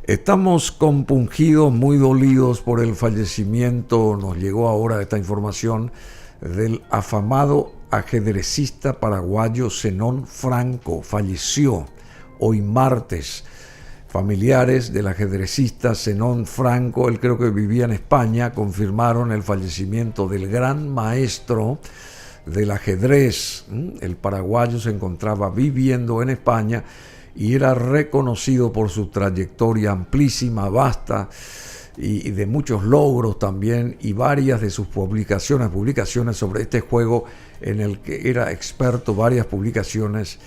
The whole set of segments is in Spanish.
Estamos compungidos, muy dolidos por el fallecimiento, nos llegó ahora esta información, del afamado ajedrecista paraguayo Zenón Franco. Falleció hoy martes. Familiares del ajedrecista Zenón Franco, él creo que vivía en España, confirmaron el fallecimiento del gran maestro del ajedrez. El paraguayo se encontraba viviendo en España y era reconocido por su trayectoria amplísima, vasta y de muchos logros también, y varias de sus publicaciones sobre este juego en el que era experto. Varias publicaciones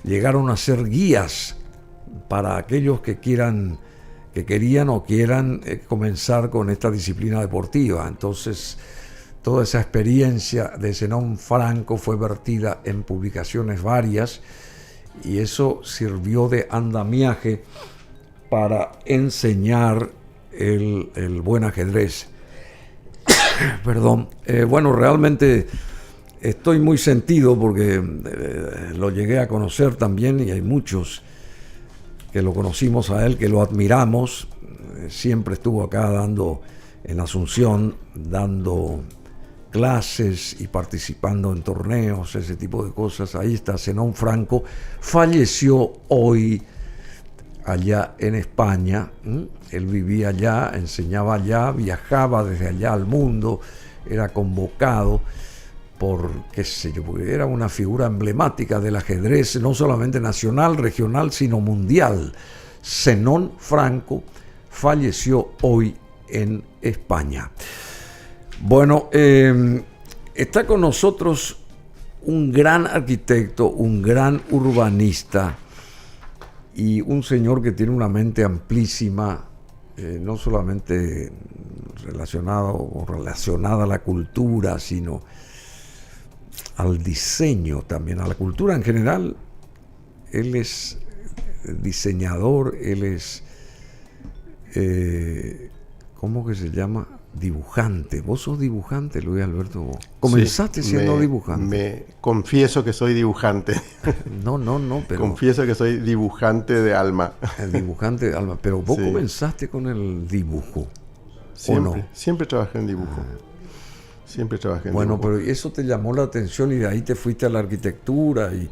llegaron a ser guías para aquellos que querían o quieran comenzar con esta disciplina deportiva. Entonces, toda esa experiencia de Zenón Franco fue vertida en publicaciones varias, y eso sirvió de andamiaje para enseñar el buen ajedrez. Perdón. Bueno, realmente estoy muy sentido porque lo llegué a conocer también, y hay muchos que lo conocimos a él, que lo admiramos. Siempre estuvo acá en Asunción, dando clases y participando en torneos, ese tipo de cosas. Ahí está Zenón Franco. Falleció hoy allá en España. Él vivía allá, enseñaba allá, viajaba desde allá al mundo, era convocado por, qué sé yo, porque era una figura emblemática del ajedrez, no solamente nacional, regional, sino mundial. Zenón Franco falleció hoy en España. Bueno, está con nosotros un gran arquitecto, un gran urbanista y un señor que tiene una mente amplísima, no solamente relacionada a la cultura, sino al diseño también, a la cultura en general. Él es diseñador, él es, ¿cómo que se llama? Dibujante. Vos sos dibujante, Luis Alberto. ¿Comenzaste siendo dibujante? Me confieso que soy dibujante. No, pero... Confieso que soy dibujante de alma. Dibujante de alma. Pero vos comenzaste con el dibujo. Siempre, siempre trabajé en dibujo. Siempre trabajé en dibujo. Bueno, pero eso te llamó la atención y de ahí te fuiste a la arquitectura y...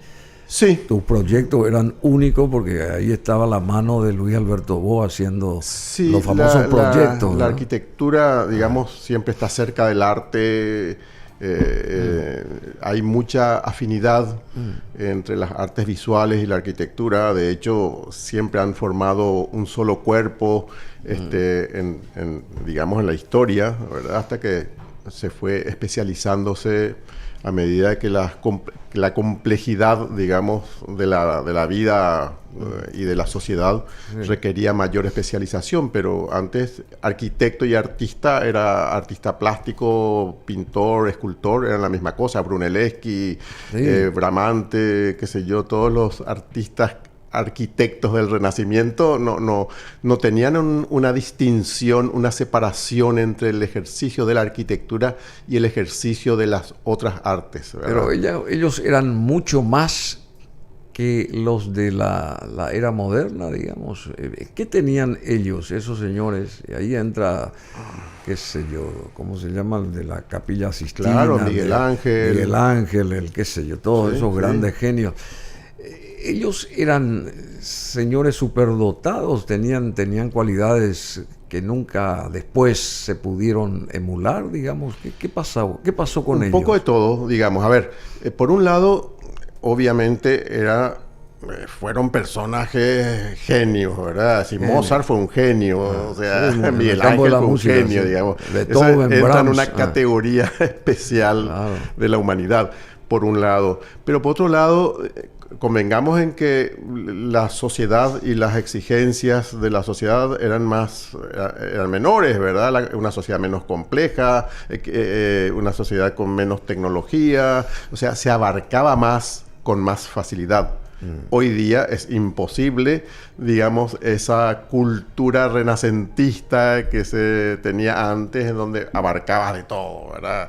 Sí. Tus proyectos eran únicos porque ahí estaba la mano de Luis Alberto Bo haciendo los famosos proyectos. La arquitectura, digamos, siempre está cerca del arte. Hay mucha afinidad entre las artes visuales y la arquitectura. De hecho, siempre han formado un solo cuerpo, digamos, en la historia, ¿verdad? Hasta que se fue especializándose a medida que la complejidad, digamos, de la vida y de la sociedad requería mayor especialización. Pero antes, arquitecto y artista era artista plástico, pintor, escultor, eran la misma cosa. Brunelleschi, Bramante, qué sé yo, todos los arquitectos del Renacimiento no tenían una distinción, una separación entre el ejercicio de la arquitectura y el ejercicio de las otras artes, ¿verdad? Pero ellos eran mucho más que los de la era moderna, digamos. ¿Qué tenían ellos, esos señores? Y ahí entra, qué sé yo, ¿cómo se llama? El de la Capilla Sistina. Claro, Miguel Ángel. Miguel Ángel, el qué sé yo, todos esos grandes genios. Ellos eran señores superdotados, tenían cualidades que nunca después se pudieron emular, digamos. ¿Qué pasó con ellos? Un poco de todo, digamos. A ver, por un lado, obviamente fueron personajes genios, ¿verdad? Si Mozart fue un genio, o sea, Miguel Ángel fue un genio, digamos. Eso entra en una categoría especial de la humanidad, por un lado. Pero por otro lado, convengamos en que la sociedad y las exigencias de la sociedad eran menores, ¿verdad? Una sociedad menos compleja, una sociedad con menos tecnología, o sea, se abarcaba más con más facilidad. Hoy día es imposible, digamos, esa cultura renacentista que se tenía antes, en donde abarcaba de todo, ¿verdad?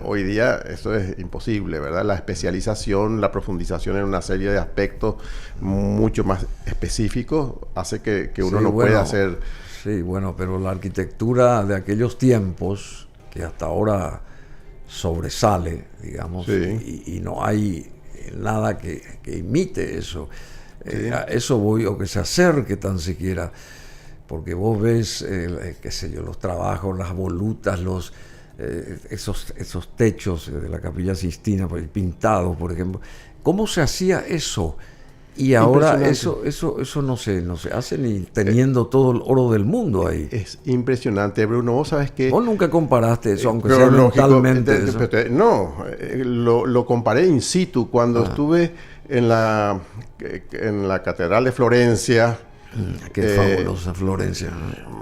Hoy día eso es imposible, ¿verdad? La especialización, la profundización en una serie de aspectos mucho más específicos hace que uno no pueda hacer... Sí, bueno, pero la arquitectura de aquellos tiempos, que hasta ahora sobresale, digamos, y no hay nada que imite eso. A eso voy, o que se acerque tan siquiera, porque vos ves, qué sé yo, los trabajos, las volutas, esos techos de la Capilla Sixtina pintados, por ejemplo. ¿Cómo se hacía eso? Y ahora eso no se hace ni teniendo todo el oro del mundo ahí. Es impresionante, Bruno. Vos sabes que... Vos nunca comparaste eso, aunque sea mentalmente. No, lo comparé in situ cuando estuve en la Catedral de Florencia. Qué fabulosa Florencia.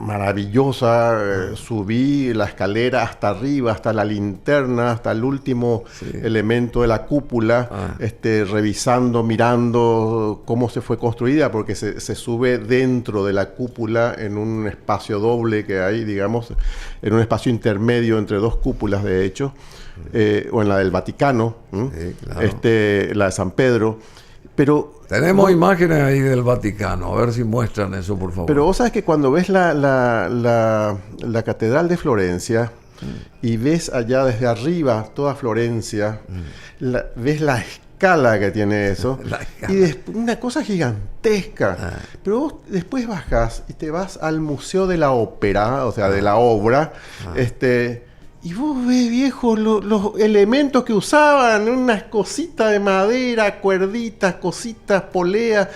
Maravillosa. Subí la escalera hasta arriba, hasta la linterna, hasta el último elemento de la cúpula, revisando, mirando cómo se fue construida, porque se sube dentro de la cúpula en un espacio doble que hay, digamos, en un espacio intermedio entre dos cúpulas, de hecho, o en la del Vaticano, claro. La de San Pedro. Pero tenemos imágenes ahí del Vaticano, a ver si muestran eso, por favor. Pero vos sabes que cuando ves la Catedral de Florencia y ves allá desde arriba toda Florencia, ves la escala que tiene eso, y una cosa gigantesca. Pero vos después bajás y te vas al Museo de la Ópera, o sea, de la obra, y vos ves, viejo, los elementos que usaban, unas cositas de madera, cuerditas, cositas, poleas.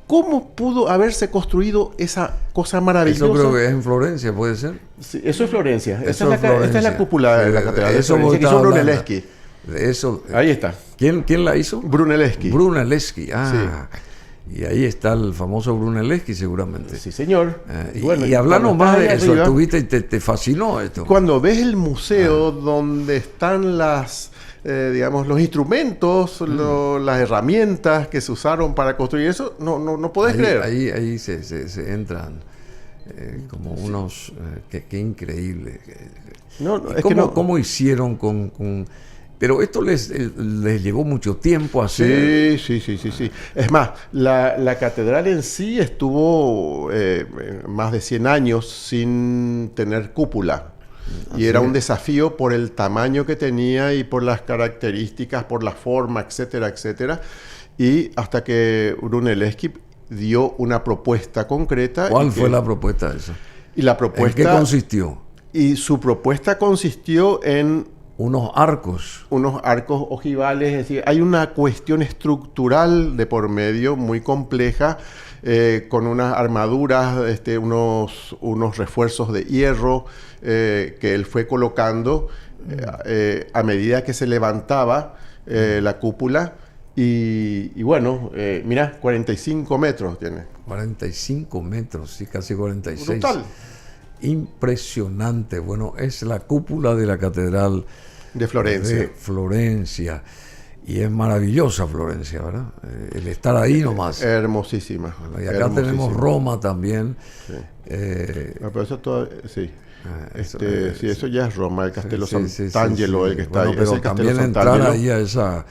¿Cómo pudo haberse construido esa cosa maravillosa? Eso creo que es en Florencia, ¿puede ser? Sí, eso es Florencia. Esta es la cúpula de la Catedral de Florencia, que hizo Brunelleschi. Eso. Ahí está. ¿Quién la hizo? Brunelleschi. Brunelleschi, sí. Y ahí está el famoso Brunelleschi, seguramente. Sí, señor. Y hablamos más de eso, estuviste y te fascinó esto. Cuando ves el museo donde están digamos, los instrumentos, las herramientas que se usaron para construir eso, no podés creer. Ahí se entran como unos... qué increíble. ¿Cómo hicieron con pero esto les llevó mucho tiempo hacer? Sí. Es más, la catedral en sí estuvo más de 100 años sin tener cúpula. Y era un desafío por el tamaño que tenía y por las características, por la forma, etcétera, etcétera. Y hasta que Brunelleschi dio una propuesta concreta. ¿Cuál fue la propuesta de eso? Y la propuesta... ¿En qué consistió? Y su propuesta consistió en... Unos arcos ojivales, es decir, hay una cuestión estructural de por medio muy compleja, con unas armaduras, unos refuerzos de hierro que él fue colocando a medida que se levantaba la cúpula. Y bueno, mira, 45 metros tiene. 45 metros, sí, casi 46. Brutal. Impresionante. Bueno, es la cúpula de la Catedral de Florencia. Y es maravillosa Florencia, ¿verdad? El estar ahí nomás. Hermosísima. Bueno, y acá tenemos Roma también. Sí. Pero eso todo, sí. Eso ya es Roma, el Castello Sant'Angelo, el que está ahí. Pero también entrar ahí a esa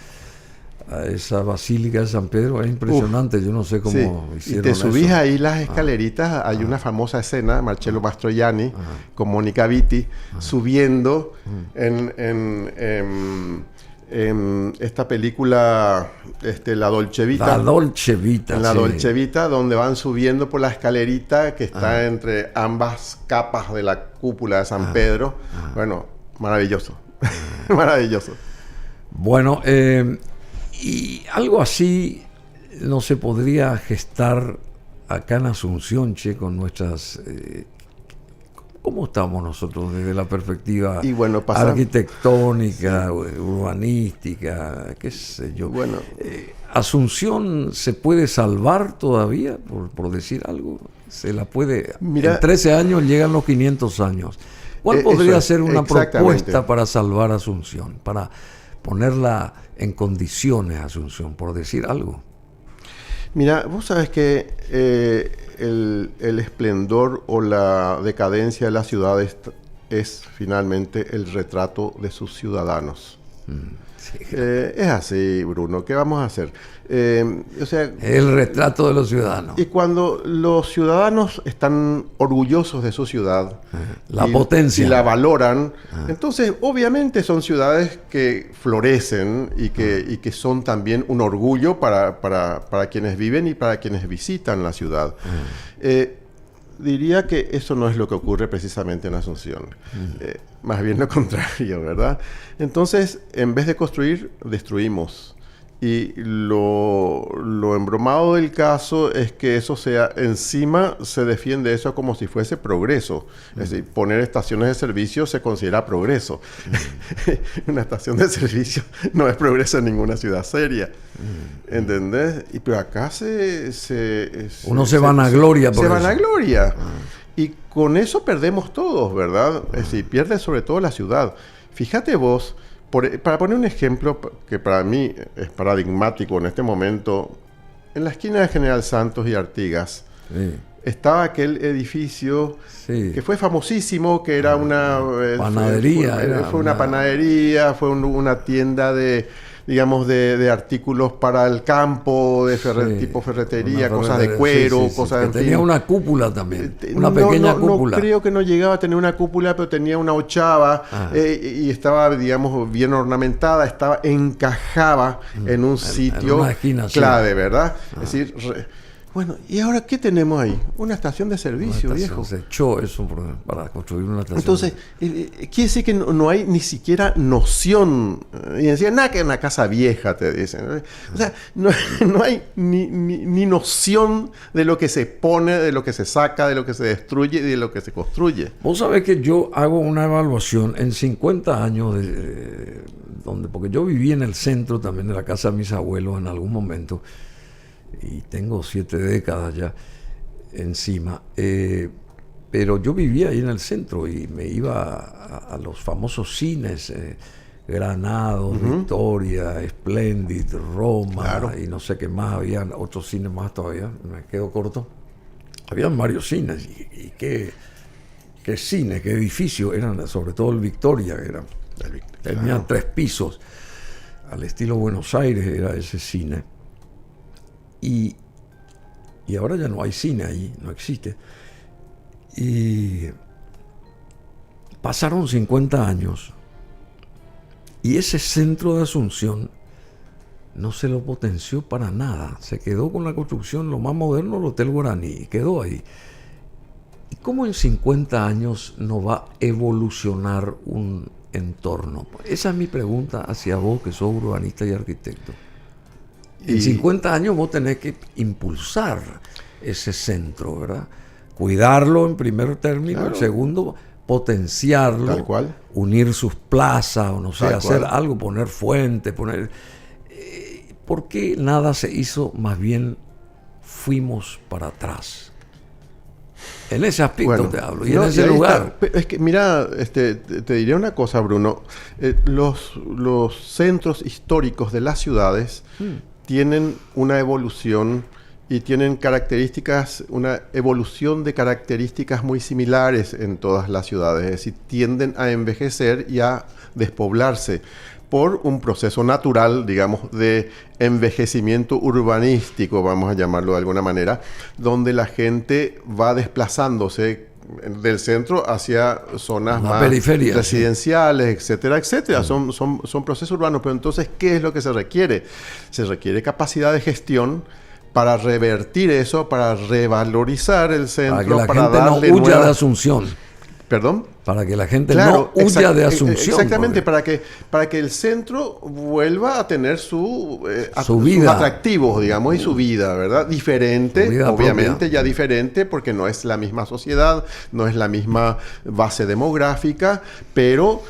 Basílica de San Pedro es impresionante. Yo no sé cómo hicieron eso. Y te subís ahí las escaleritas. Hay una famosa escena, Marcello Mastroianni con Mónica Vitti, subiendo en esta película, La Dolce Vita. La Dolce Vita. En la Dolce Vita, donde van subiendo por la escalerita que está entre ambas capas de la cúpula de San Pedro. Bueno, maravilloso. Maravilloso. Bueno, y algo así no se podría gestar acá en Asunción, con nuestras... ¿Cómo estamos nosotros desde la perspectiva arquitectónica, urbanística, qué sé yo? Bueno, ¿Asunción se puede salvar todavía, por decir algo? ¿Se la puede? Mira, en 13 años llegan los 500 años. ¿Cuál podría ser una propuesta para salvar Asunción? Para ponerla en condiciones, Asunción, por decir algo. Mira, vos sabés que el esplendor o la decadencia de las ciudades es finalmente el retrato de sus ciudadanos. Sí. Es así, Bruno. ¿Qué vamos a hacer? O sea, El retrato de los ciudadanos. y cuando los ciudadanos están orgullosos de su ciudad, La potencia. y la valoran, entonces obviamente son ciudades que florecen y que son también un orgullo para quienes viven y para quienes visitan la ciudad. Diría que eso no es lo que ocurre precisamente en Asunción. Más bien lo contrario, ¿verdad? Entonces, en vez de construir, destruimos. Y lo embromado del caso es que eso sea, encima se defiende eso como si fuese progreso. Es decir, poner estaciones de servicio se considera progreso. Una estación de servicio no es progreso en ninguna ciudad seria. ¿Entendés? Pero acá uno se vanagloria por eso. Se eso. vanagloria. Y con eso perdemos todos, ¿verdad? Es decir, pierde sobre todo la ciudad. Fíjate vos, para poner un ejemplo que para mí es paradigmático en este momento, en la esquina de General Santos y Artigas, estaba aquel edificio que fue famosísimo, que era una panadería. Fue una panadería, fue una tienda de artículos para el campo, tipo ferretería, cosas de cuero, cosas que tenía una cúpula también, una pequeña cúpula. No creo que no llegaba a tener una cúpula, pero tenía una ochava y estaba, digamos, bien ornamentada, encajaba en un sitio en una esquina, clave, ¿verdad? Es decir, bueno, ¿y ahora qué tenemos ahí? Una estación de servicio, viejo. Se echó eso para construir una estación. Entonces, quiere decir que no hay ni siquiera noción. Y decían, nada, que es una casa vieja, te dicen. O sea, no hay ni noción de lo que se pone, de lo que se saca, de lo que se destruye y de lo que se construye. Vos sabés que yo hago una evaluación en 50 años, porque yo viví en el centro también de la casa de mis abuelos en algún momento. Y tengo 7 décadas ya encima, pero yo vivía ahí en el centro y me iba a los famosos cines, Granados, Victoria, Splendid, Roma, claro. Y no sé qué más, había otros cines más todavía, me quedo corto. Habían varios cines y qué cines, qué edificios eran, sobre todo el Victoria, tenía 3 pisos, al estilo Buenos Aires era ese cine. Y ahora ya no hay cine ahí, no existe. Y pasaron 50 años y ese centro de Asunción no se lo potenció para nada. Se quedó con la construcción, lo más moderno, el Hotel Guaraní, y quedó ahí. ¿Y cómo en 50 años no va a evolucionar un entorno? Esa es mi pregunta hacia vos, que sos urbanista y arquitecto. En 50 años vos tenés que impulsar ese centro, ¿verdad? Cuidarlo en primer término, claro. En segundo, potenciarlo, tal cual. Unir sus plazas, o no sé, tal hacer cual. Algo, poner fuentes, ¿por qué nada se hizo? Más bien fuimos para atrás. En ese aspecto te hablo, y en ese lugar. Es que, mira, te diría una cosa, Bruno. Los centros históricos de las ciudades tienen una evolución y tienen una evolución de características muy similares en todas las ciudades. Es decir, tienden a envejecer y a despoblarse por un proceso natural, digamos, de envejecimiento urbanístico, vamos a llamarlo de alguna manera, donde la gente va desplazándose del centro hacia zonas más residenciales, etcétera, etcétera. Son procesos urbanos, pero entonces, ¿qué es lo que se requiere? Se requiere capacidad de gestión para revertir eso, para revalorizar el centro, para que la gente no huya de Asunción. ¿Perdón? Para que la gente no huya de Asunción. Exactamente, para que el centro vuelva a tener sus vida, atractivos, digamos, y su vida, ¿verdad? Diferente, obviamente propia. Ya diferente, porque no es la misma sociedad, no es la misma base demográfica, pero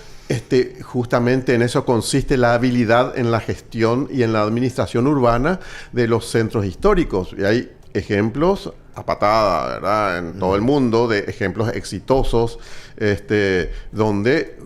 justamente en eso consiste la habilidad en la gestión y en la administración urbana de los centros históricos. Y hay ejemplos a patada, ¿verdad? En todo el mundo, de ejemplos exitosos, donde...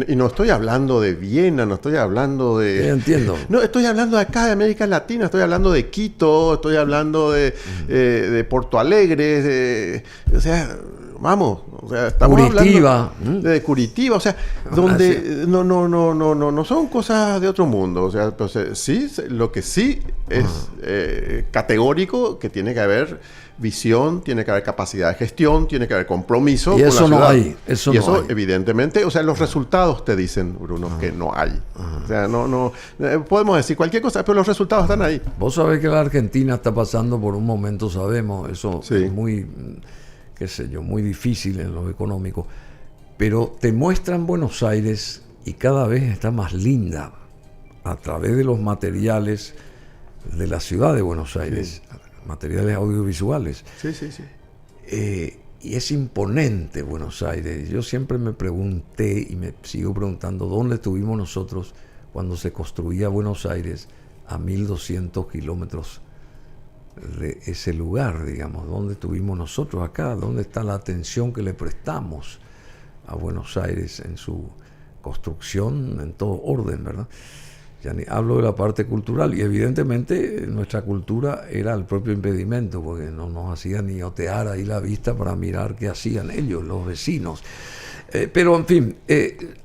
y no estoy hablando de Viena, no estoy hablando de... Sí, entiendo. No, estoy hablando de acá, de América Latina, estoy hablando de Quito, estoy hablando de Porto Alegre, o sea... Vamos, o sea, estamos Curitiba. hablando de Curitiba, o sea, donde no son cosas de otro mundo. O sea, entonces, sí, lo que sí es categórico, que tiene que haber visión, tiene que haber capacidad de gestión, tiene que haber compromiso. Y con eso la no ciudad. hay. Y eso, evidentemente, o sea, los resultados te dicen, Bruno, que no hay. O sea, podemos decir cualquier cosa, pero los resultados están ahí. Vos sabés que la Argentina está pasando por un momento, sabemos, eso Sí. es muy, qué sé yo, muy difícil en lo económico, pero te muestran Buenos Aires y cada vez está más linda a través de los materiales de la ciudad de Buenos Aires, materiales audiovisuales. Sí, sí, sí. Y es imponente Buenos Aires. Yo siempre me pregunté y me sigo preguntando dónde estuvimos nosotros cuando se construía Buenos Aires a 1200 kilómetros de ese lugar, digamos. ¿Dónde estuvimos nosotros acá? ¿Dónde está la atención que le prestamos a Buenos Aires en su construcción, en todo orden, ¿verdad? Ya ni hablo de la parte cultural, y evidentemente nuestra cultura era el propio impedimento, porque no nos hacían ni otear ahí la vista para mirar qué hacían ellos, los vecinos. Pero en fin,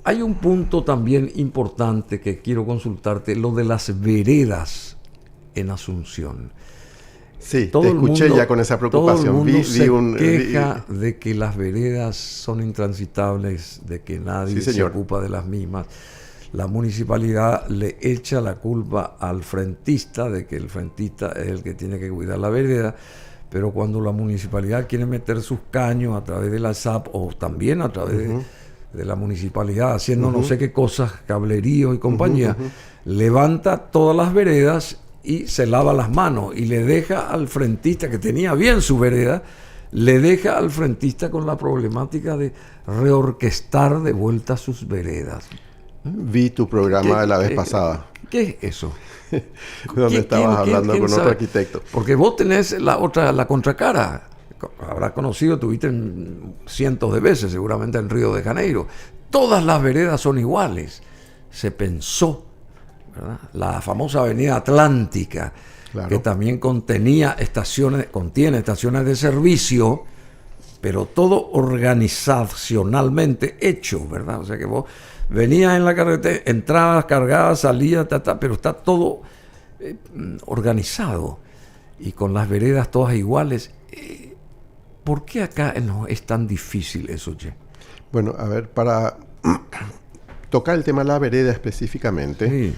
hay un punto también importante que quiero consultarte, lo de las veredas en Asunción. Sí, te escuché ya con esa preocupación. Todo el mundo se queja de que las veredas son intransitables, de que nadie se ocupa de las mismas. La municipalidad le echa la culpa al frentista, de que el frentista es el que tiene que cuidar la vereda, pero cuando la municipalidad quiere meter sus caños a través de la SAP o también a través de la municipalidad, haciendo no sé qué cosas, cablerío y compañía, levanta todas las veredas y se lava las manos y le deja al frentista, que tenía bien su vereda, le deja al frentista con la problemática de reorquestar de vuelta sus veredas. Vi tu programa de la vez pasada. ¿Qué es eso? Donde estabas hablando con otro arquitecto. Porque vos tenés la contracara. Habrás conocido, tuviste cientos de veces, seguramente en Río de Janeiro. Todas las veredas son iguales. Se pensó, ¿verdad? La famosa Avenida Atlántica, claro, que también contiene estaciones de servicio, pero todo organizacionalmente hecho, ¿verdad? O sea que vos venías en la carretera, entrabas, cargabas, salías, pero está todo organizado y con las veredas todas iguales. ¿Por qué acá no es tan difícil eso, Che? Bueno, a ver, para tocar el tema de la vereda específicamente, sí,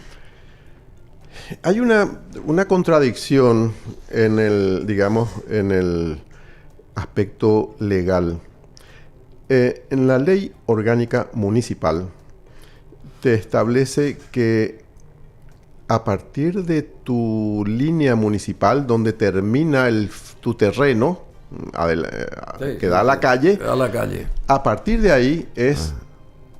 hay una contradicción en el aspecto legal. En la ley orgánica municipal te establece que a partir de tu línea municipal, donde termina tu terreno, que da a la calle, a partir de ahí es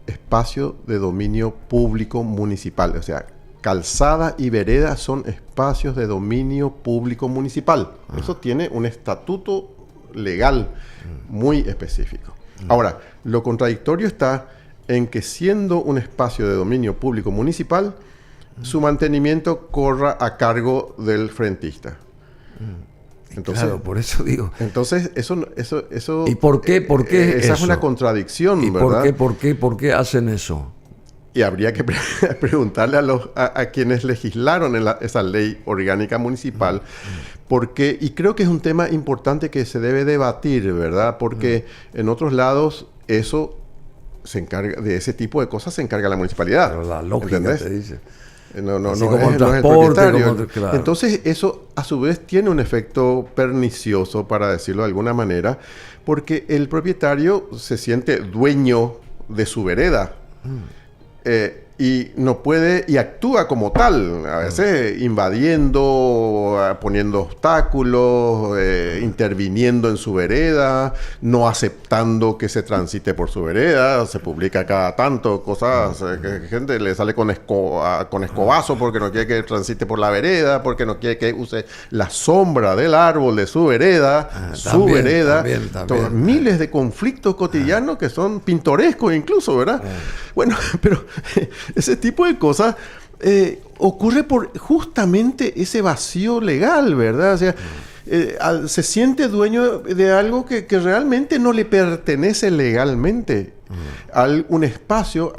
espacio de dominio público municipal. O sea, calzada y vereda son espacios de dominio público municipal. Eso tiene un estatuto legal muy específico. Ahora, lo contradictorio está en que, siendo un espacio de dominio público municipal, su mantenimiento corra a cargo del frentista. Entonces, claro, por eso digo. Entonces, eso ¿y por qué? ¿Por qué esa eso? Es una contradicción, ¿Y ¿verdad? ¿Por qué hacen eso? Y habría que preguntarle a quienes legislaron esa ley orgánica municipal, porque, y creo que es un tema importante que se debe debatir, ¿verdad? Porque en otros lados eso se encarga, de ese tipo de cosas se encarga la municipalidad. Pero la lógica, ¿entendés? Te dice. No es el propietario. Claro. Entonces eso a su vez tiene un efecto pernicioso, para decirlo de alguna manera, porque el propietario se siente dueño de su vereda. y no puede, y actúa como tal, a veces invadiendo, poniendo obstáculos, interviniendo en su vereda, no aceptando que se transite por su vereda. Se publica cada tanto cosas, que gente le sale con escobazo porque no quiere que transite por la vereda, porque no quiere que use la sombra del árbol de su vereda, También. Miles de conflictos cotidianos que son pintorescos incluso, ¿verdad? Bueno, pero ese tipo de cosas ocurre por justamente ese vacío legal, ¿verdad? O sea, se siente dueño de algo que realmente no le pertenece legalmente. Un espacio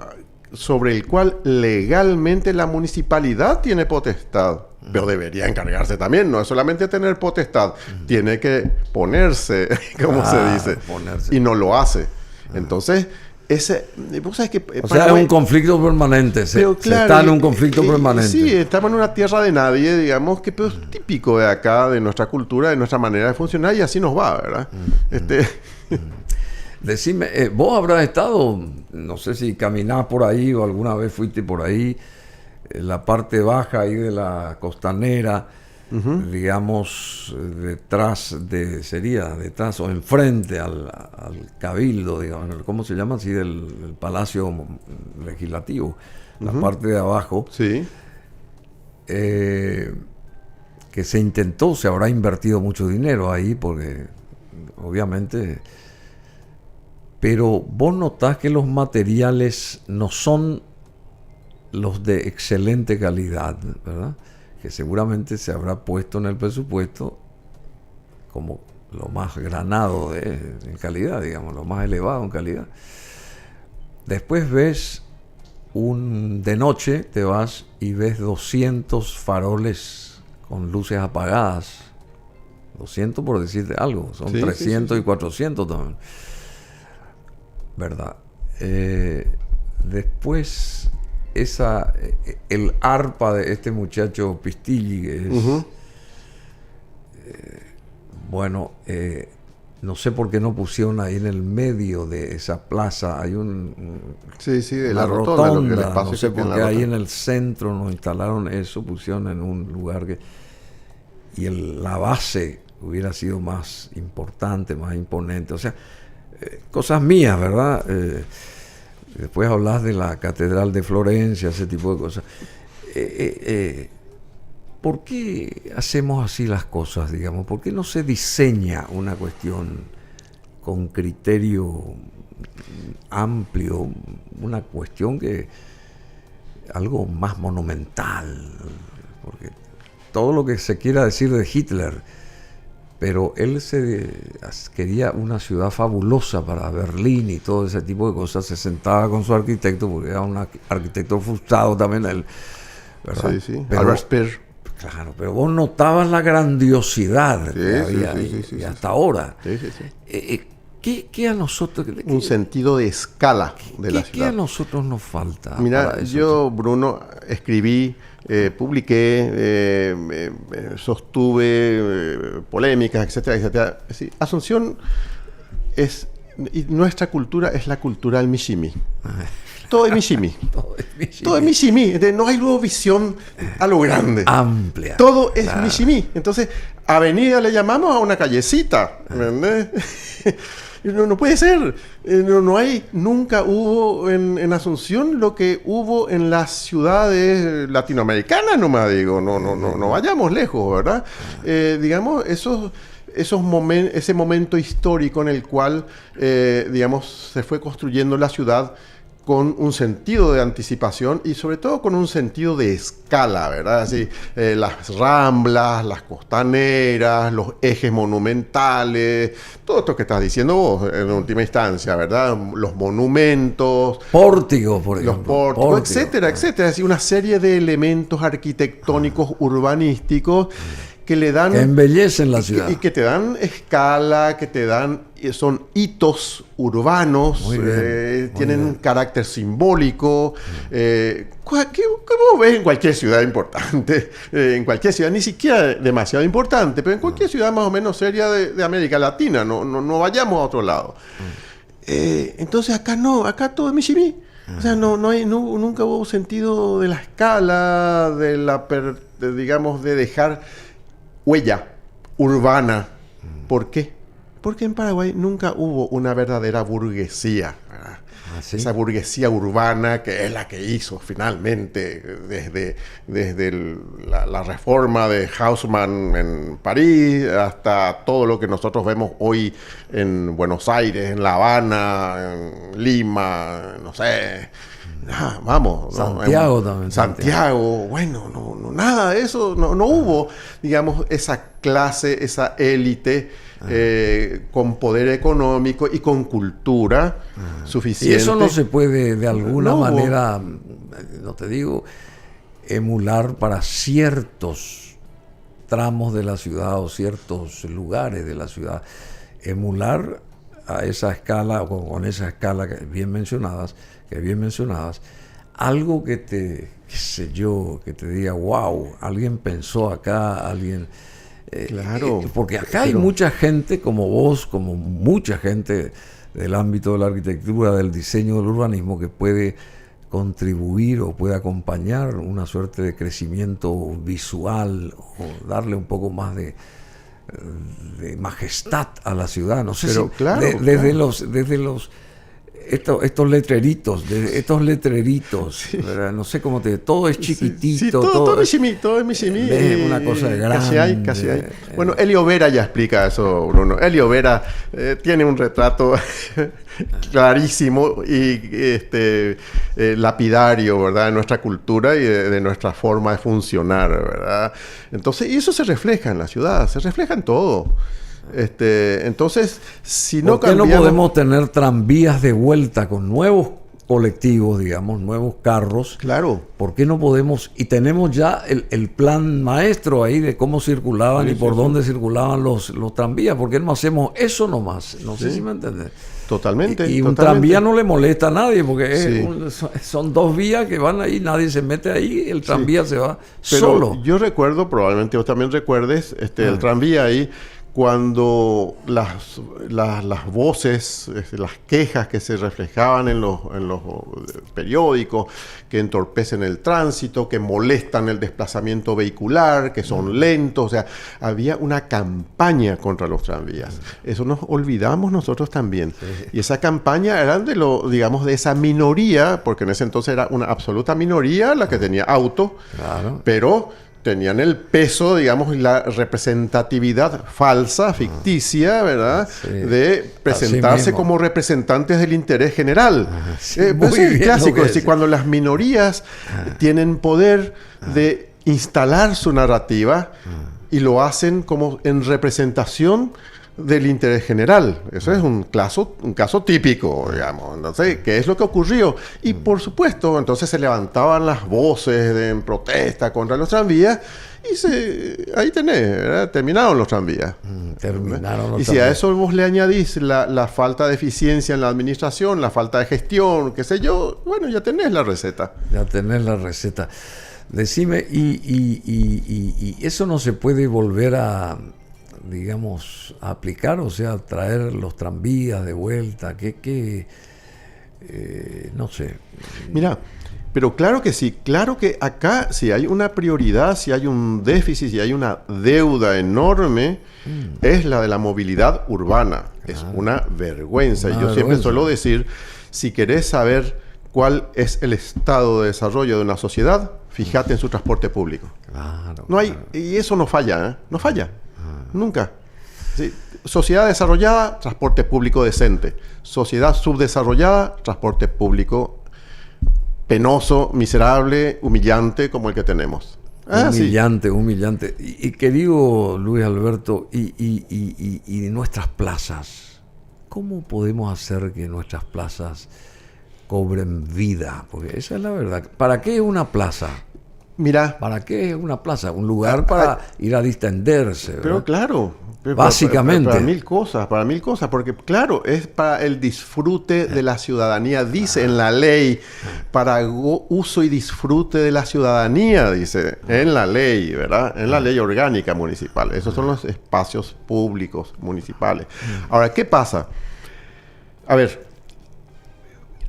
sobre el cual legalmente la municipalidad tiene potestad. Pero debería encargarse también, no es solamente tener potestad, tiene que ponerse, como se dice, y no lo hace. Entonces, vos sabés que o sea, es un conflicto permanente. Se está en un conflicto permanente. Sí, estamos en una tierra de nadie, digamos, que pero es típico de acá, de nuestra cultura, de nuestra manera de funcionar, y así nos va, ¿verdad? Decime, vos habrás estado, no sé si caminás por ahí o alguna vez fuiste por ahí, en la parte baja ahí de la costanera, digamos, detrás o enfrente al cabildo, digamos, ¿cómo se llama? Así, del Palacio Legislativo, la parte de abajo. Sí. Que se habrá invertido mucho dinero ahí, porque obviamente... Pero vos notás que los materiales no son los de excelente calidad, ¿verdad? Que seguramente se habrá puesto en el presupuesto como lo más granado en calidad, digamos, lo más elevado en calidad. Después ves de noche, te vas y ves 200 faroles con luces apagadas. 200 por decirte algo, son 300 y 400 también. ¿Verdad? Después el arpa de este muchacho Pistilli es no sé por qué no pusieron ahí en el medio de esa plaza, hay de la rotonda, no sé por qué ahí en el centro nos instalaron eso, pusieron en un lugar y la base hubiera sido más importante, más imponente, o sea, cosas mías, ¿verdad? Después hablas de la Catedral de Florencia, ese tipo de cosas. ¿Por qué hacemos así las cosas, digamos? ¿Por qué no se diseña una cuestión con criterio amplio, una cuestión algo más monumental? Porque todo lo que se quiera decir de Hitler, pero él quería una ciudad fabulosa para Berlín y todo ese tipo de cosas. Se sentaba con su arquitecto, porque era un arquitecto frustrado también él, ¿verdad? Sí. Albert Speer. Claro, pero vos notabas la grandiosidad que había y hasta ahora. ¿Qué a nosotros? Un sentido de escala de la ciudad. ¿Qué a nosotros nos falta? Mira, yo, Bruno, escribí, publiqué, sostuve polémicas, etcétera, etcétera. Sí, Asunción y nuestra cultura es la cultura del Mishimi. Todo es Mishimi. Todo es Mishimi. No hay luego visión a lo grande. Amplia. Todo es Mishimi. Entonces, avenida le llamamos a una callecita. ¿Entendés? No puede ser. Nunca hubo en Asunción lo que hubo en las ciudades latinoamericanas, nomás digo. No vayamos lejos, ¿verdad? Digamos, ese momento histórico en el cual, digamos, se fue construyendo la ciudad con un sentido de anticipación y sobre todo con un sentido de escala, ¿verdad? Así, las ramblas, las costaneras, los ejes monumentales, todo esto que estás diciendo vos en última instancia, ¿verdad? Los monumentos, pórticos, por ejemplo, los pórticos, etcétera, etcétera. Así, una serie de elementos arquitectónicos urbanísticos que le dan... Que embellecen la ciudad. Y que te dan escala, son hitos urbanos, tienen un carácter simbólico, que vos ves en cualquier ciudad importante, en cualquier ciudad, ni siquiera demasiado importante, pero en cualquier ciudad más o menos seria de América Latina, no vayamos a otro lado. Entonces acá no, acá todo es Mishimi. O sea, nunca hubo sentido de la escala, digamos, de dejar huella urbana. ¿Por qué? Porque en Paraguay nunca hubo una verdadera burguesía, ¿verdad? ¿Sí? Esa burguesía urbana que es la que hizo finalmente desde la reforma de Haussmann en París hasta todo lo que nosotros vemos hoy en Buenos Aires, en La Habana, en Lima, no sé. Vamos. Santiago también. Santiago, bueno, nada de eso, no hubo, digamos, esa clase, esa élite con poder económico y con cultura suficiente. Y eso no se puede de alguna manera, no te digo, emular para ciertos tramos de la ciudad o ciertos lugares de la ciudad. Emular a esa escala o con esa escala que bien mencionadas, algo que te, qué sé yo, que te diga, wow, alguien pensó acá, alguien... Claro. Porque acá hay mucha gente como vos, como mucha gente del ámbito de la arquitectura, del diseño, del urbanismo, que puede contribuir o puede acompañar una suerte de crecimiento visual o darle un poco más de majestad a la ciudad. No sé. Pero, si claro, desde los estos letreritos, sí. ¿verdad? No sé cómo todo es chiquitito. Sí, todo es misimí. Es una cosa grande. Casi hay. Bueno, Elio Vera ya explica eso, Bruno. Elio Vera tiene un retrato clarísimo y lapidario, ¿verdad? De nuestra cultura y de nuestra forma de funcionar, ¿verdad? Entonces, y eso se refleja en la ciudad, se refleja en todo. Entonces, si no cambiamos... ¿Por qué no podemos tener tranvías de vuelta con nuevos colectivos, digamos, nuevos carros? Claro. ¿Por qué no podemos? Y tenemos ya el plan maestro ahí de cómo circulaban y por dónde circulaban los tranvías. ¿Por qué no hacemos eso nomás? No sé si me entiendes. Totalmente. Y un tranvía no le molesta a nadie porque son dos vías que van ahí, nadie se mete ahí, el tranvía se va solo. Yo recuerdo, probablemente vos también recuerdes, el tranvía ahí, cuando las voces, las quejas que se reflejaban en los periódicos, que entorpecen el tránsito, que molestan el desplazamiento vehicular, que son lentos, o sea, había una campaña contra los tranvías. Eso nos olvidamos nosotros también. Y esa campaña era de esa minoría, porque en ese entonces era una absoluta minoría la que tenía auto, pero tenían el peso, digamos, y la representatividad falsa, ficticia, ¿verdad? De presentarse como representantes del interés general. Pues es clásico, es decir, cuando las minorías tienen poder de instalar su narrativa y lo hacen como en representación del interés general. Eso es un caso típico, digamos. Entonces, ¿qué es lo que ocurrió? Y por supuesto, entonces se levantaban las voces en protesta contra los tranvías y ahí tenés, ¿verdad? Terminaron los tranvías. Y si a eso vos le añadís la falta de eficiencia en la administración, la falta de gestión, qué sé yo, bueno, ya tenés la receta. Decime, y eso no se puede volver a, digamos, a aplicar, o sea, traer los tranvías de vuelta, no sé. Mira, pero claro que sí, claro que acá si hay una prioridad, si hay un déficit, si hay una deuda enorme, es la de la movilidad urbana. Es una vergüenza. Y yo siempre suelo decir, si querés saber cuál es el estado de desarrollo de una sociedad, fíjate en su transporte público. Y eso no falla, ¿eh? No falla. Nunca. Sí. Sociedad desarrollada, transporte público decente. Sociedad subdesarrollada, transporte público penoso, miserable, humillante como el que tenemos. Humillante. Y querido Luis Alberto, y nuestras plazas, ¿cómo podemos hacer que nuestras plazas cobren vida? Porque esa es la verdad. ¿Para qué es una plaza? Mira, ¿para qué es una plaza? Un lugar para ir a distenderse, ¿verdad? Pero claro, básicamente. Para mil cosas, porque claro, es para el disfrute de la ciudadanía, dice en la ley, para uso y disfrute de la ciudadanía, dice en la ley, ¿verdad? En la ley orgánica municipal. Esos son los espacios públicos municipales. Ahora, ¿qué pasa? A ver,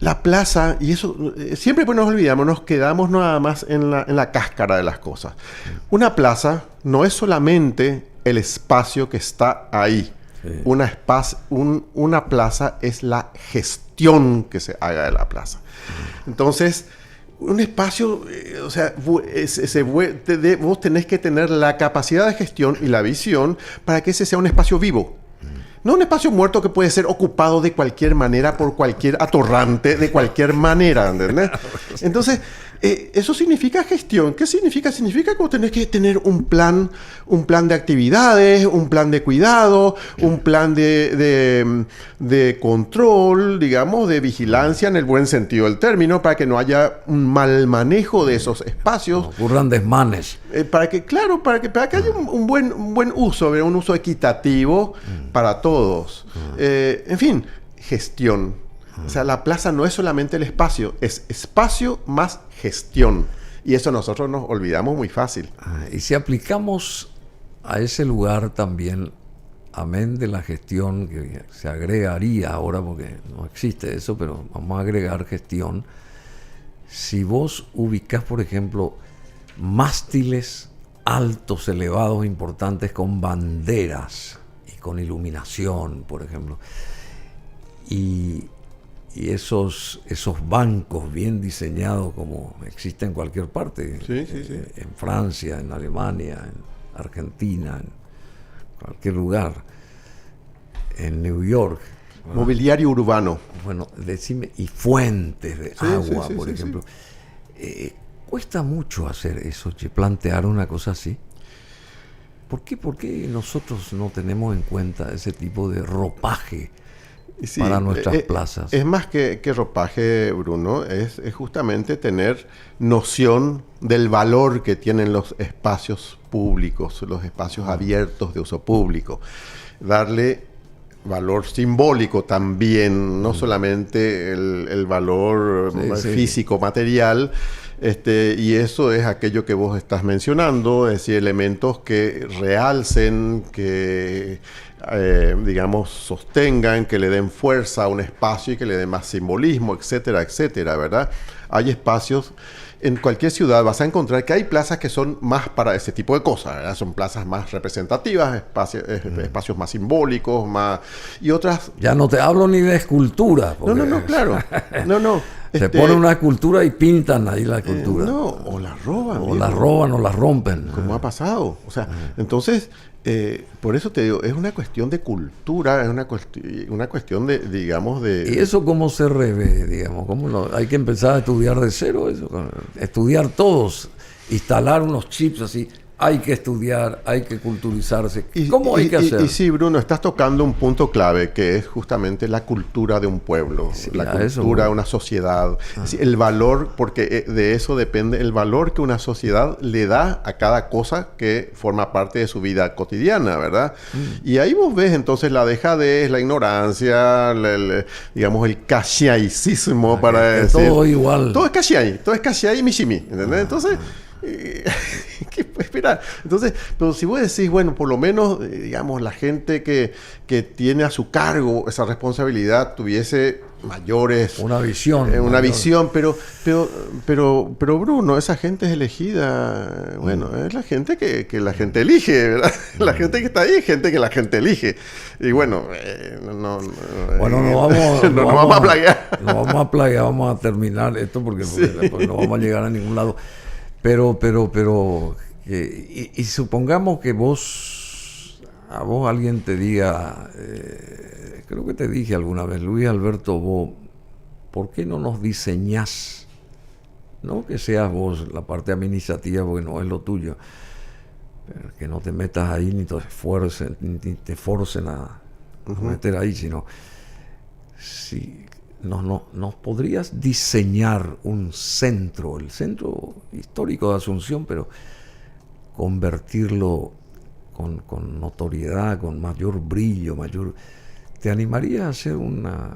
la plaza, y eso siempre pues nos olvidamos, nos quedamos nada más en la cáscara de las cosas. Una plaza no es solamente el espacio que está ahí. Sí. Una plaza es la gestión que se haga de la plaza. Entonces, un espacio, o sea, vos tenés que tener la capacidad de gestión y la visión para que ese sea un espacio vivo. No un espacio muerto que puede ser ocupado de cualquier manera por cualquier atorrante, de cualquier manera, ¿entendés? Entonces, eso significa gestión. ¿Qué significa? Significa que vos tenés que tener un plan de actividades, un plan de cuidado, un plan de control, digamos, de vigilancia en el buen sentido del término, para que no haya un mal manejo de esos espacios. No ocurran desmanes. Para que haya un buen uso, un uso equitativo para todos. En fin, gestión. O sea, la plaza no es solamente el espacio, es espacio más gestión. Y eso nosotros nos olvidamos muy fácil. Y si aplicamos a ese lugar también, amén de la gestión, que se agregaría ahora, porque no existe eso, pero vamos a agregar gestión. Si vos ubicás, por ejemplo, mástiles altos, elevados, importantes, con banderas y con iluminación, por ejemplo, y esos bancos bien diseñados como existen en cualquier parte, sí. En Francia, en Alemania, en Argentina, en cualquier lugar, en New York. Mobiliario urbano. Bueno, decime, y fuentes de agua, por ejemplo. Cuesta mucho hacer eso, plantear una cosa así. ¿Por qué nosotros no tenemos en cuenta ese tipo de ropaje para nuestras plazas? Es más que ropaje, Bruno, es justamente tener noción del valor que tienen los espacios públicos, los espacios abiertos de uso público. Darle valor simbólico también, no solamente el valor físico, material. Y eso es aquello que vos estás mencionando, es decir, elementos que realcen, que digamos, sostengan, que le den fuerza a un espacio y que le den más simbolismo, etcétera, etcétera, ¿verdad? Hay espacios, en cualquier ciudad vas a encontrar que hay plazas que son más para ese tipo de cosas, ¿verdad? Son plazas más representativas, espacios más simbólicos, más... y otras... Ya no te hablo ni de escultura. Porque... No, claro. No. Se pone una escultura y pintan ahí la escultura. O la roban. O la roban o la rompen. Como ha pasado. O sea, entonces... por eso te digo, es una cuestión de cultura, es una cuestión de, digamos, de... ¿Y eso cómo se revé, digamos? ¿Hay que empezar a estudiar de cero eso? Estudiar todos, instalar unos chips así, hay que estudiar, hay que culturizarse. ¿Cómo hay que hacer? Y sí, Bruno, estás tocando un punto clave, que es justamente la cultura de un pueblo, la cultura de una sociedad. Es el valor, porque de eso depende el valor que una sociedad le da a cada cosa que forma parte de su vida cotidiana, ¿verdad? Y ahí vos ves entonces la dejadez, la ignorancia, digamos, el cachiaicismo, para decir... Todo igual. Todo es cachiai y michimi, ¿entendés? Entonces... ¿qué puede esperar? Entonces, pero si vos decís, bueno, por lo menos, digamos, la gente que tiene a su cargo esa responsabilidad tuviese mayores... Una visión. Pero Bruno, esa gente es elegida, bueno, es la gente que la gente elige, ¿verdad? La gente que está ahí es gente que la gente elige. Y bueno, no vamos a plaguear. No vamos a plaguear, vamos a terminar esto porque no vamos a llegar a ningún lado. Pero y supongamos que a vos alguien te diga, creo que te dije alguna vez, Luis Alberto, vos, ¿por qué no nos diseñás? No que seas vos la parte administrativa, porque no es lo tuyo, pero que no te metas ahí ni te esfuercen a meter ahí, sino si... ¿Nos podrías diseñar un centro, el centro histórico de Asunción, pero convertirlo con notoriedad, con mayor brillo, ¿Te animarías a hacer una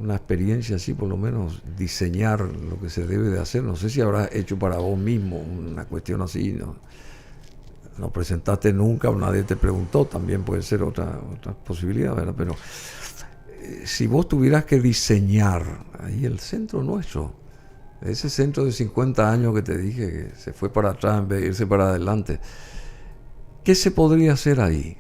experiencia así, por lo menos diseñar lo que se debe de hacer? No sé si habrás hecho para vos mismo una cuestión así, no presentaste nunca, nadie te preguntó, también puede ser otra posibilidad, ¿verdad? Pero... si vos tuvieras que diseñar ahí el centro nuestro, ese centro de 50 años que te dije que se fue para atrás en vez de irse para adelante, ¿qué se podría hacer ahí?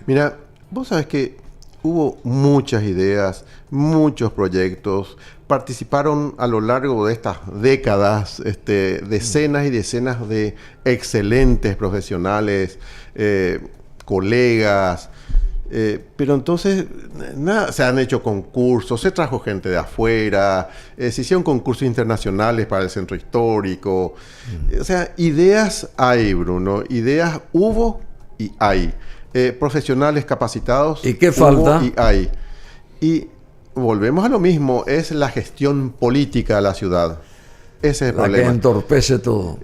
Mira, vos sabés que hubo muchas ideas, muchos proyectos, participaron a lo largo de estas décadas decenas y decenas de excelentes profesionales, colegas, pero entonces nada, se han hecho concursos, se trajo gente de afuera, se hicieron concursos internacionales para el centro histórico. O sea, ideas hay, Bruno, ideas hubo y hay. Profesionales capacitados. ¿Y qué falta? Y hay. Y volvemos a lo mismo, es la gestión política de la ciudad. Ese es el problema. La que entorpece todo.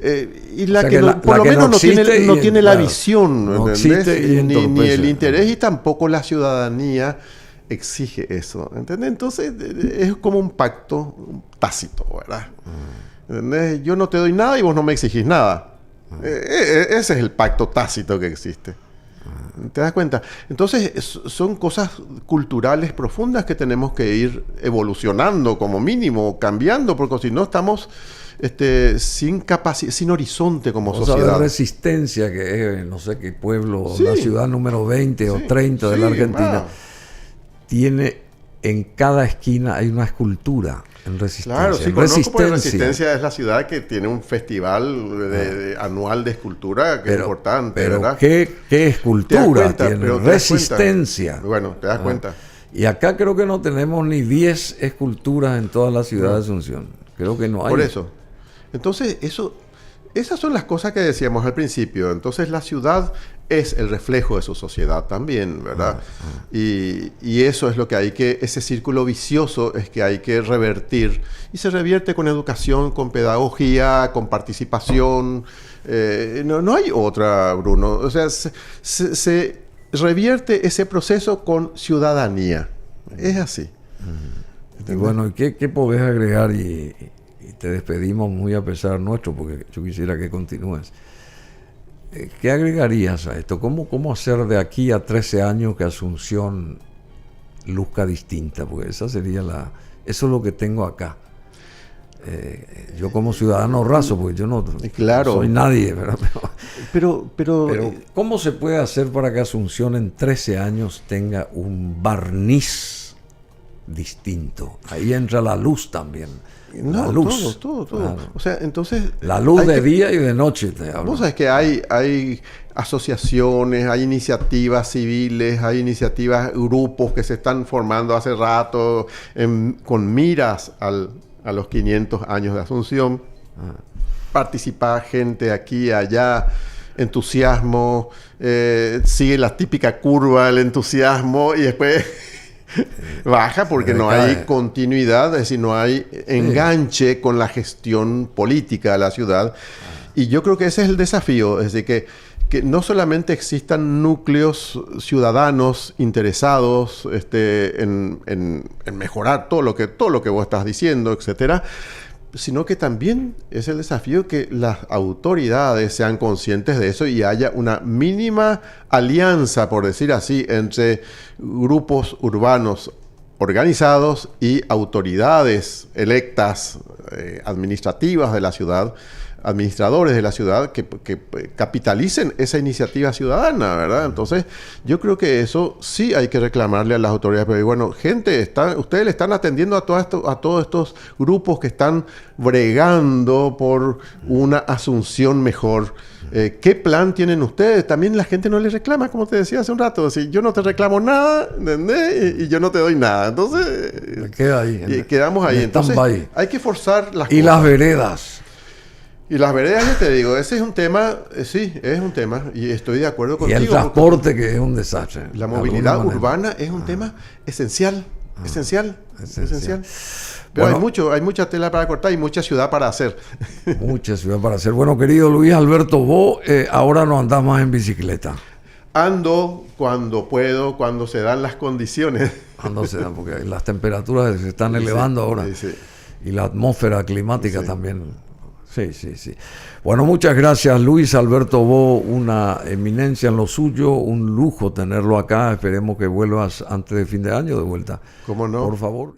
Y la que por lo menos no tiene la visión, no existe y ni el interés, y tampoco la ciudadanía exige eso, ¿entendés? Entonces es como un pacto tácito, ¿verdad? ¿Entendés? Yo no te doy nada y vos no me exigís nada. Ese es el pacto tácito que existe. ¿Te das cuenta? Entonces son cosas culturales profundas que tenemos que ir evolucionando como mínimo, cambiando, porque si no estamos sin horizonte como sociedad. La resistencia que es, no sé qué pueblo, la ciudad número 20 o 30 de la Argentina, tiene en cada esquina hay una escultura en Resistencia. Claro, sí, conozco porque Resistencia es la ciudad que tiene un festival anual de escultura que es importante, pero ¿verdad? ¿qué escultura tiene? Resistencia. Bueno, te das cuenta. Y acá creo que no tenemos ni 10 esculturas en toda la ciudad de Asunción. Creo que no hay. Por eso. Entonces, esas son las cosas que decíamos al principio. Entonces, la ciudad es el reflejo de su sociedad también, ¿verdad? Y eso es lo que hay que, ese círculo vicioso es que hay que revertir. Y se revierte con educación, con pedagogía, con participación. No hay otra, Bruno. O sea, se revierte ese proceso con ciudadanía. Es así. Y bueno, ¿y qué podés agregar? Y te despedimos muy a pesar nuestro, porque yo quisiera que continúes. ¿Qué agregarías a esto? ¿Cómo hacer de aquí a 13 años que Asunción luzca distinta? Porque esa sería eso es lo que tengo acá. Yo como ciudadano raso, porque yo no soy nadie, ¿verdad? Pero ¿cómo se puede hacer para que Asunción en 13 años tenga un barniz distinto? Ahí entra la luz también. No, la luz. Todo. Claro. O sea, entonces... La luz de día y de noche, te hablo. Vos sabés que hay asociaciones, hay iniciativas civiles, hay iniciativas, grupos que se están formando hace rato con miras a los 500 años de Asunción. Participa gente aquí, allá, entusiasmo, sigue la típica curva del entusiasmo y después... baja porque no hay continuidad, es decir, no hay enganche con la gestión política de la ciudad. Y yo creo que ese es el desafío, es decir, que no solamente existan núcleos ciudadanos interesados en mejorar todo lo que vos estás diciendo, etcétera, sino que también es el desafío que las autoridades sean conscientes de eso y haya una mínima alianza, por decir así, entre grupos urbanos organizados y autoridades electas, administrativas de la ciudad, administradores de la ciudad que capitalicen esa iniciativa ciudadana, ¿verdad? Entonces, yo creo que eso sí hay que reclamarle a las autoridades. Pero bueno, gente, ustedes le están atendiendo a todos estos grupos que están bregando por una Asunción mejor. ¿Qué plan tienen ustedes? También la gente no les reclama, como te decía hace un rato. Si yo no te reclamo nada, ¿entendés? Y yo no te doy nada. Entonces, queda ahí. Y quedamos ahí. Entonces, hay que forzar las cosas. Y las veredas. Y las veredas, yo te digo, ese es un tema, sí, es un tema, y estoy de acuerdo contigo. Y el transporte, que es un desastre. La movilidad urbana es un tema esencial. Pero bueno, hay mucha tela para cortar y mucha ciudad para hacer. Mucha ciudad para hacer. Bueno, querido Luis Alberto, vos ahora no andás más en bicicleta. Ando cuando puedo, cuando se dan las condiciones. Cuando se dan, porque las temperaturas se están elevando ahora. Sí. Y la atmósfera climática también Sí, sí, sí. Bueno, muchas gracias, Luis Alberto Bo, una eminencia en lo suyo, un lujo tenerlo acá. Esperemos que vuelvas antes de fin de año de vuelta. ¿Cómo no? Por favor.